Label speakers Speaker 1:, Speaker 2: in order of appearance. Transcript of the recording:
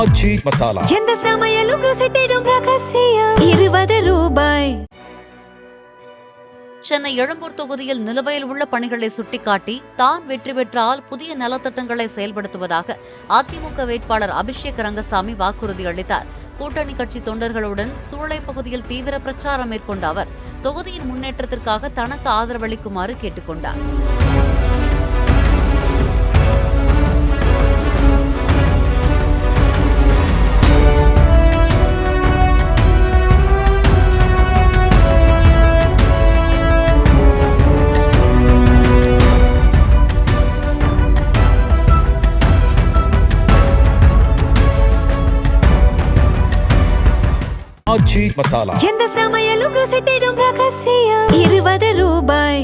Speaker 1: ஆச்சி மசாலா
Speaker 2: எந்த சமையலும் ருசி தேடும் ரகசியம் 20 ரூபாய்.
Speaker 3: சென்னை எழும்பூர் தொகுதியில் நிலுவையில் உள்ள பணிகளை சுட்டிக்காட்டி தான் வெற்றி பெற்றால் புதிய நலத்திட்டங்களை செயல்படுத்துவதாக அதிமுக வேட்பாளர் அபிஷேக் ரங்கசாமி வாக்குறுதி அளித்தார். கூட்டணி கட்சி தொண்டர்களுடன் சூளை பகுதியில் தீவிர பிரச்சாரம் மேற்கொண்ட அவர் தொகுதியின் முன்னேற்றத்திற்காக தனக்கு ஆதரவளிக்குமாறு கேட்டுக் கொண்டார்.
Speaker 1: ஆச்சி மசாலா
Speaker 2: எந்த சமையலும் ருசி தேடும் ரகசியம் 20 ரூபாய்.